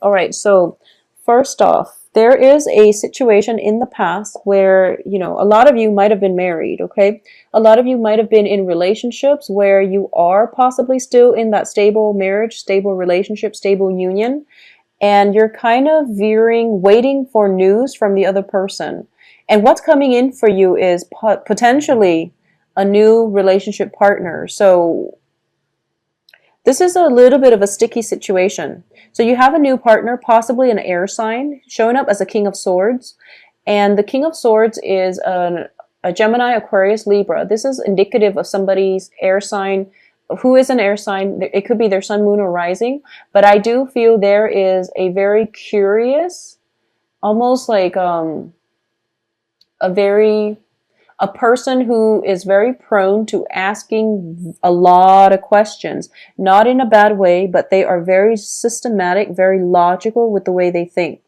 All right, so first off, there is a situation in the past where, a lot of you might have been married, okay? A lot of you might have been in relationships where you are possibly still in that stable marriage, stable relationship, stable union, and you're kind of veering, waiting for news from the other person. And what's coming in for you is potentially a new relationship partner. So this is a little bit of a sticky situation. So you have a new partner, possibly an air sign, showing up as a King of Swords. And the King of Swords is a Gemini, Aquarius, Libra. This is indicative of somebody's air sign. Who is an air sign? It could be their sun, moon, or rising. But I do feel there is a very curious, almost like a very a person who is very prone to asking a lot of questions, not in a bad way, but they are very systematic, very logical with the way they think.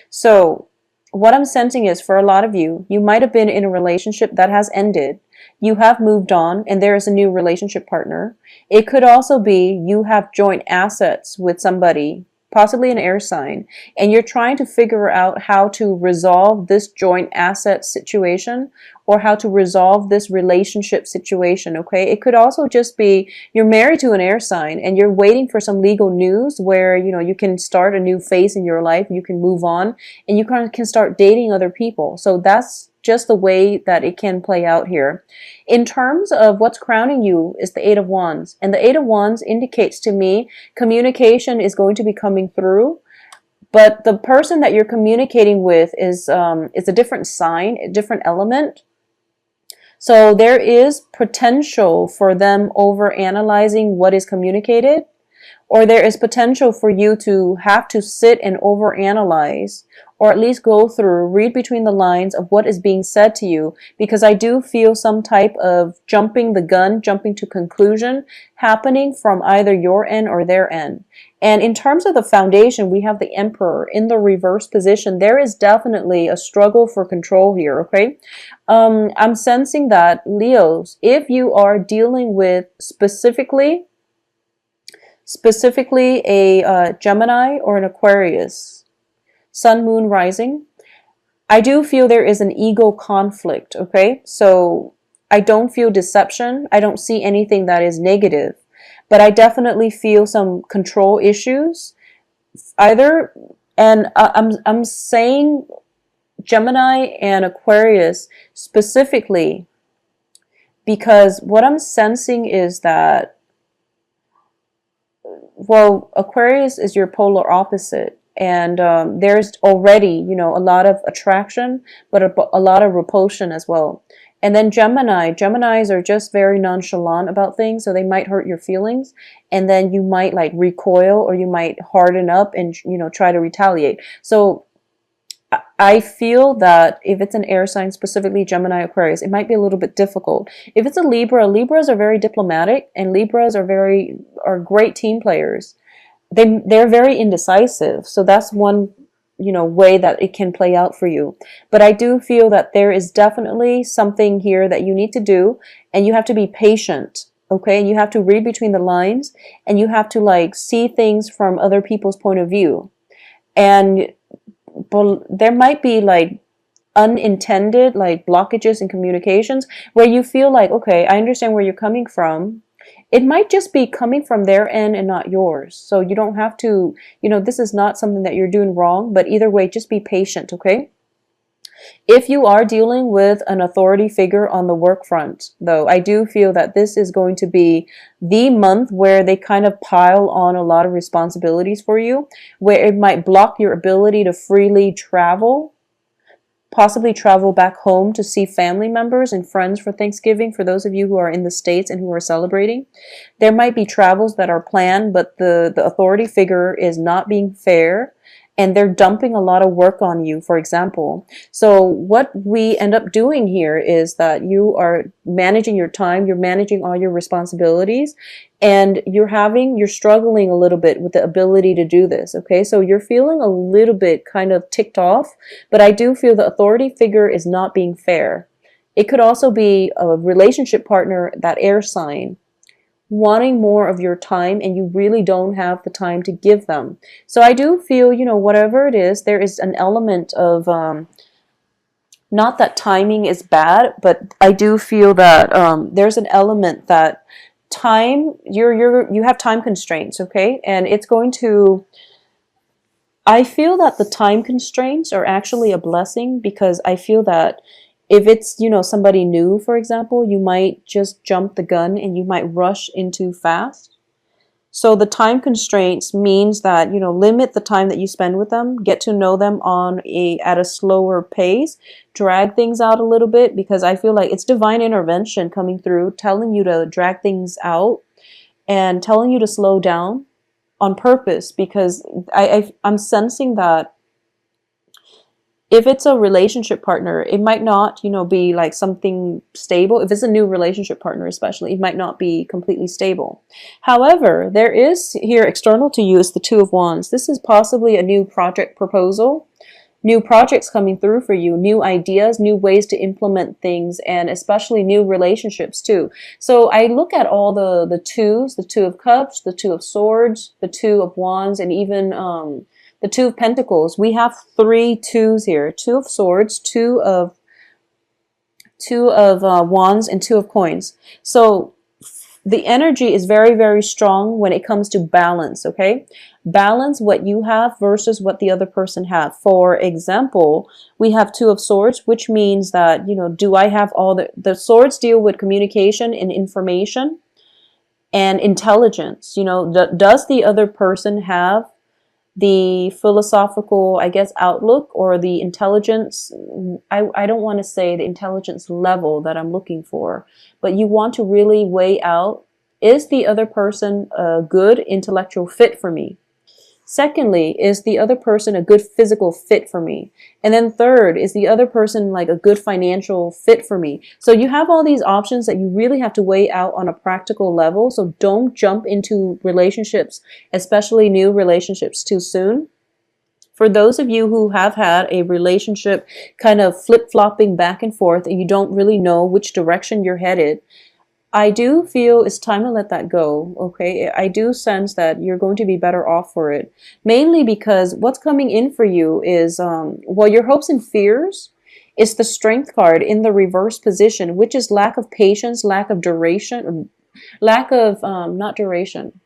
So what I'm sensing is for a lot of you, you might have been in a relationship that has ended. You have moved on and there is a new relationship partner. It could also be you have joint assets with somebody, possibly an air sign, and you're trying to figure out how to resolve this joint asset situation or how to resolve this relationship situation, okay? It could also just be you're married to an air sign and you're waiting for some legal news where, you can start a new phase in your life, you can move on, and you can start dating other people. So that's just the way that it can play out here. In terms of what's crowning you is the Eight of Wands. And the Eight of Wands indicates to me communication is going to be coming through. But the person that you're communicating with is a different sign, a different element. So there is potential for them over analyzing what is communicated, or there is potential for you to have to sit and overanalyze, or at least go through, read between the lines of what is being said to you, because I do feel some type of jumping the gun, jumping to conclusion happening from either your end or their end. And in terms of the foundation, we have the Emperor in the reverse position. There is definitely a struggle for control here, okay? I'm sensing that, Leos, if you are dealing with specifically a Gemini or an Aquarius, sun, moon, rising, I do feel there is an ego conflict, okay? So I don't feel deception. I don't see anything that is negative, but I definitely feel some control issues either. And I'm saying Gemini and Aquarius specifically because what I'm sensing is that, well, Aquarius is your polar opposite. And there's already, a lot of attraction, but a lot of repulsion as well. And then Geminis are just very nonchalant about things, so they might hurt your feelings. And then you might like recoil or you might harden up and, try to retaliate. So I feel that if it's an air sign, specifically Gemini, Aquarius, it might be a little bit difficult. If it's a Libra, Libras are very diplomatic and Libras are great team players. They're very indecisive. So that's one, way that it can play out for you. But I do feel that there is definitely something here that you need to do, and you have to be patient. Okay, and you have to read between the lines, and you have to like see things from other people's point of view. And there might be like unintended like blockages in communications where you feel like, okay, I understand where you're coming from. It might just be coming from their end and not yours. So you don't have to, this is not something that you're doing wrong, but either way, just be patient, okay? If you are dealing with an authority figure on the work front, though, I do feel that this is going to be the month where they kind of pile on a lot of responsibilities for you, where it might block your ability to freely travel, possibly travel back home to see family members and friends for Thanksgiving, for those of you who are in the States and who are celebrating. There might be travels that are planned, but the authority figure is not being fair, and they're dumping a lot of work on you, for example. So what we end up doing here is that you are managing your time, you're managing all your responsibilities, and you're struggling a little bit with the ability to do this, okay? So you're feeling a little bit kind of ticked off, but I do feel the authority figure is not being fair. It could also be a relationship partner, that air sign, wanting more of your time and you really don't have the time to give them. So I do feel, whatever it is, there is an element of, not that timing is bad, but I do feel that there's an element that you have time constraints, okay? And it's going to, I feel that the time constraints are actually a blessing, because I feel that if it's, somebody new, for example, you might just jump the gun and you might rush into fast. So the time constraints means that, limit the time that you spend with them, get to know them at a slower pace, drag things out a little bit, because I feel like it's divine intervention coming through, telling you to drag things out and telling you to slow down on purpose, because I'm sensing that if it's a relationship partner, it might not, be like something stable. If it's a new relationship partner, especially, it might not be completely stable. However, there is here external to you is the Two of Wands. This is possibly a new project proposal, new projects coming through for you, new ideas, new ways to implement things, and especially new relationships too. So I look at all the twos, the Two of Cups, the Two of Swords, the Two of Wands, and even the Two of Pentacles. We have 3 twos here: Two of Swords, two of Wands, and Two of Coins. So the energy is very, very strong when it comes to balance, okay? Balance what you have versus what the other person have. For example, we have Two of Swords, which means that, do I have all the swords deal with communication and information and intelligence. Does the other person have the philosophical, I guess, outlook or the intelligence? I don't want to say the intelligence level that I'm looking for, but you want to really weigh out, is the other person a good intellectual fit for me? Secondly, is the other person a good physical fit for me? And then third, is the other person like a good financial fit for me? So you have all these options that you really have to weigh out on a practical level. So don't jump into relationships, especially new relationships, too soon. For those of you who have had a relationship kind of flip-flopping back and forth and you don't really know which direction you're headed, I do feel it's time to let that go, okay? I do sense that you're going to be better off for it. Mainly because what's coming in for you is, your hopes and fears is the Strength card in the reverse position, which is lack of patience, lack of duration, lack of, not duration,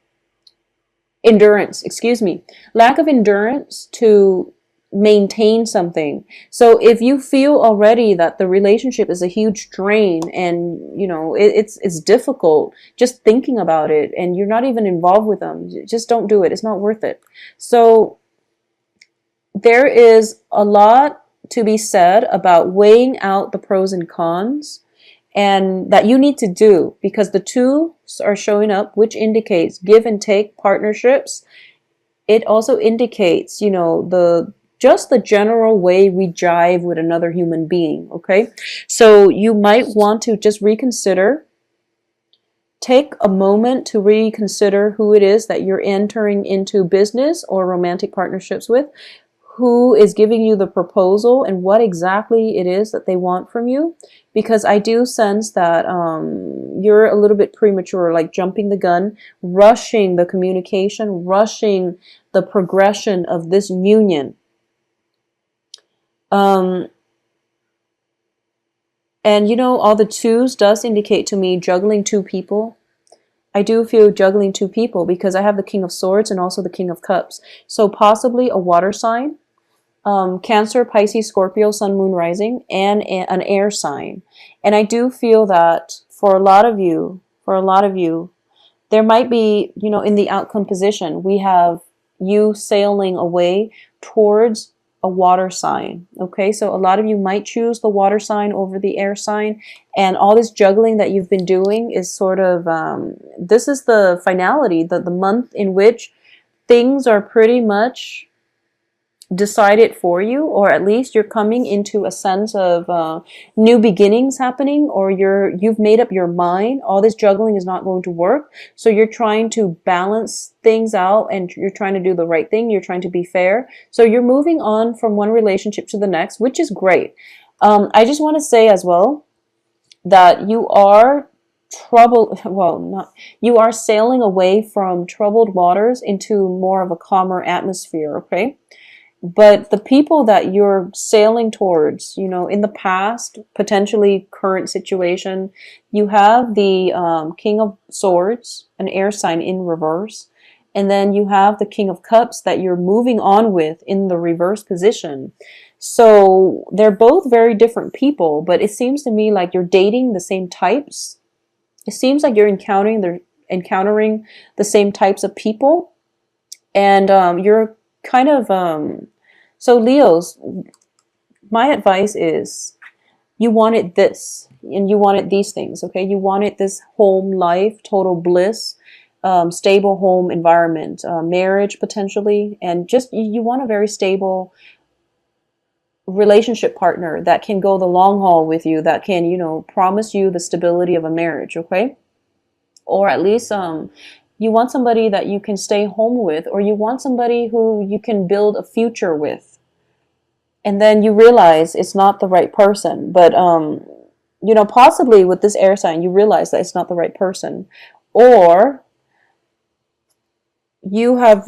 endurance, excuse me. Lack of endurance to maintain something. So if you feel already that the relationship is a huge drain and it's difficult just thinking about it and you're not even involved with them, just don't do it. It's not worth it. So there is a lot to be said about weighing out the pros and cons, and that you need to do, because the twos are showing up, which indicates give and take partnerships. It also indicates, just the general way we jive with another human being, okay? So you might want to just reconsider, take a moment to reconsider who it is that you're entering into business or romantic partnerships with, who is giving you the proposal, and what exactly it is that they want from you. Because I do sense that you're a little bit premature, like jumping the gun, rushing the communication, rushing the progression of this union. And all the twos does indicate to me juggling 2 people. I do feel juggling 2 people because I have the King of Swords and also the King of Cups. So possibly a water sign, Cancer, Pisces, Scorpio, Sun, Moon, Rising, and an air sign. And I do feel that for a lot of you, there might be, in the outcome position, we have you sailing away towards a water sign. Okay, so a lot of you might choose the water sign over the air sign, and all this juggling that you've been doing is sort of, this is the finality, the month in which things are pretty much decided for you, or at least you're coming into a sense of new beginnings happening, or you've made up your mind. All this juggling is not going to work, so you're trying to balance things out and you're trying to do the right thing. You're trying to be fair, so you're moving on from one relationship to the next, which is great. I just want to say as well that you are trouble, well, not, you are sailing away from troubled waters into more of a calmer atmosphere, okay? But the people that you're sailing towards, in the past, potentially current situation, you have the King of Swords, an air sign in reverse, and then you have the King of Cups that you're moving on with in the reverse position. So they're both very different people, but it seems to me like you're dating the same types. It seems like you're encountering the same types of people, and you're kind of so Leos, my advice is you wanted this and you wanted these things, okay? You wanted this home life, total bliss, stable home environment, marriage potentially, and just you want a very stable relationship partner that can go the long haul with you, that can, promise you the stability of a marriage, okay? Or at least you want somebody that you can stay home with, or you want somebody who you can build a future with. And then you realize it's not the right person. But possibly with this air sign, you realize that it's not the right person. Or you have,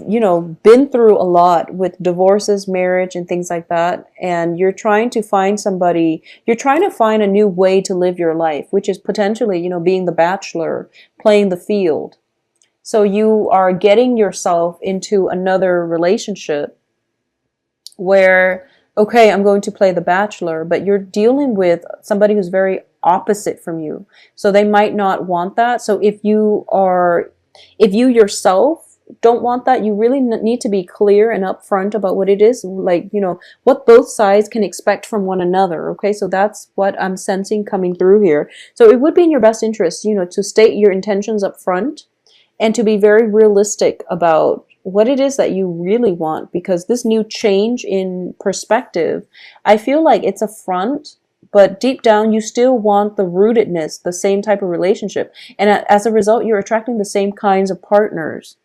been through a lot with divorces, marriage, and things like that. And you're trying to find somebody, you're trying to find a new way to live your life, which is potentially, being the bachelor, playing the field. So you are getting yourself into another relationship where, okay, I'm going to play the bachelor, but you're dealing with somebody who's very opposite from you. So they might not want that. So if you yourself don't want that, you really need to be clear and upfront about what it is, like, what both sides can expect from one another. Okay, so that's what I'm sensing coming through here. So it would be in your best interest, to state your intentions up front and to be very realistic about what it is that you really want, because this new change in perspective, I feel like it's a front, but deep down you still want the rootedness, the same type of relationship. And as a result, you're attracting the same kinds of partners.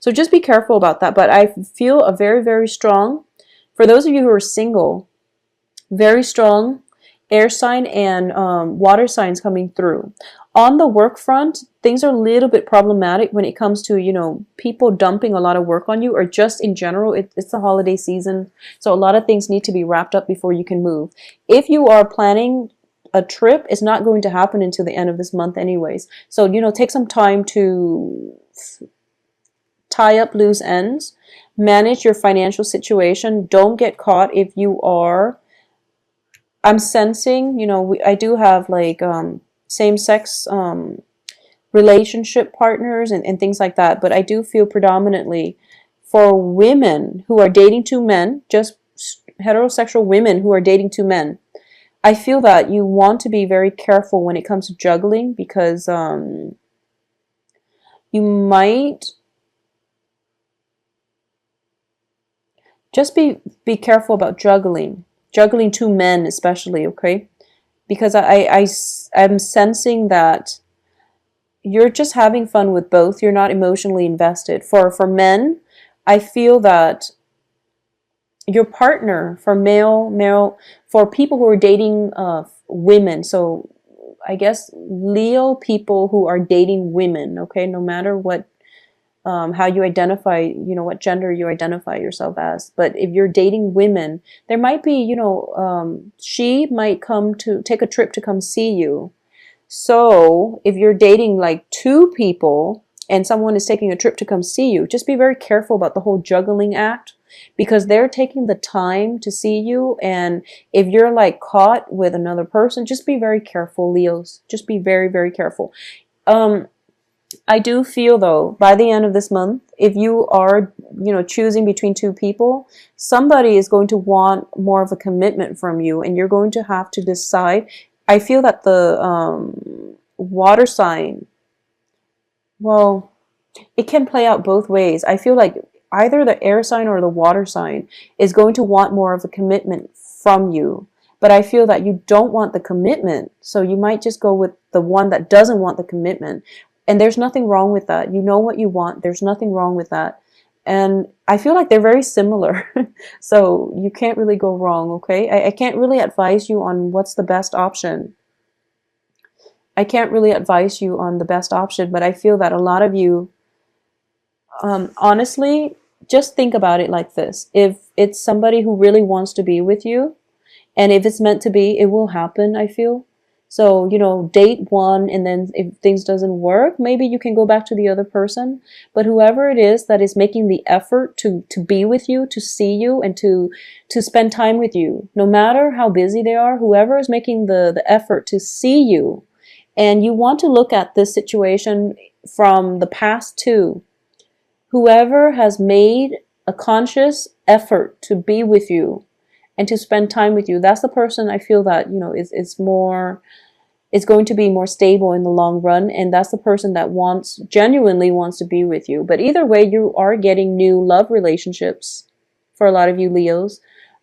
So just be careful about that. But I feel a very, very strong, for those of you who are single, very strong air sign and water signs coming through. On the work front, things are a little bit problematic when it comes to, people dumping a lot of work on you, or just in general, it's the holiday season. So a lot of things need to be wrapped up before you can move. If you are planning a trip, it's not going to happen until the end of this month anyways. So, take some time to tie up loose ends, manage your financial situation. Don't get caught if you are, I'm sensing, I do have like same-sex relationship partners and things like that, but I do feel predominantly for women who are dating two men, just heterosexual women who are dating two men, I feel that you want to be very careful when it comes to juggling, because you might just be careful about juggling two men especially, okay? Because I'm sensing that you're just having fun with both. You're not emotionally invested. For men, I feel that your partner, for for people who are dating women, so I guess Leo people who are dating women, okay, no matter what, how you identify, what gender you identify yourself as. But if you're dating women, there might be, she might come to take a trip to come see you. So if you're dating like two people and someone is taking a trip to come see you, just be very careful about the whole juggling act, because they're taking the time to see you. And if you're like caught with another person, just be very careful, Leos. Just be very, very careful. I do feel though, by the end of this month, if you are, choosing between two people, somebody is going to want more of a commitment from you, and you're going to have to decide. I feel that the water sign, well, it can play out both ways. I feel like either the air sign or the water sign is going to want more of a commitment from you. But I feel that you don't want the commitment, so you might just go with the one that doesn't want the commitment. And there's nothing wrong with that. You know what you want. There's nothing wrong with that. And I feel like they're very similar. So you can't really go wrong, okay? I can't really advise you on what's the best option. I can't really advise you on the best option, but I feel that a lot of you, honestly, just think about it like this. If it's somebody who really wants to be with you, and if it's meant to be, it will happen, I feel. So, date one, and then if things doesn't work, maybe you can go back to the other person. But whoever it is that is making the effort to be with you, to see you, and to spend time with you, no matter how busy they are, whoever is making the effort to see you, and you want to look at this situation from the past too. Whoever has made a conscious effort to be with you and to spend time with you, that's the person I feel that, is going to be more stable in the long run, and that's the person that genuinely wants to be with you. But either way, you are getting new love relationships for a lot of you Leos.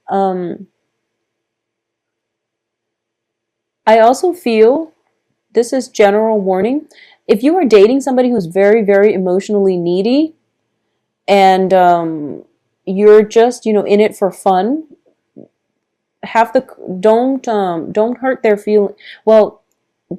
Um, I also feel, this is general warning, if you are dating somebody who's very, very emotionally needy, and you're just, in it for fun, have the don't hurt their feeling. Well,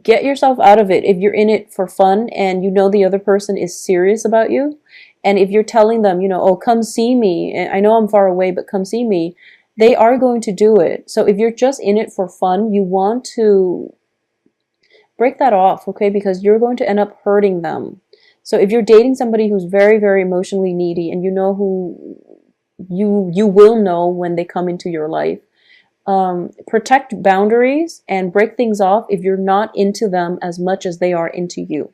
get yourself out of it if you're in it for fun and you know the other person is serious about you. And if you're telling them, oh, come see me, I know I'm far away, but come see me, they are going to do it. So if you're just in it for fun, you want to break that off, okay? Because you're going to end up hurting them. So if you're dating somebody who's very, very emotionally needy, and you know who you will know when they come into your life, protect boundaries and break things off if you're not into them as much as they are into you.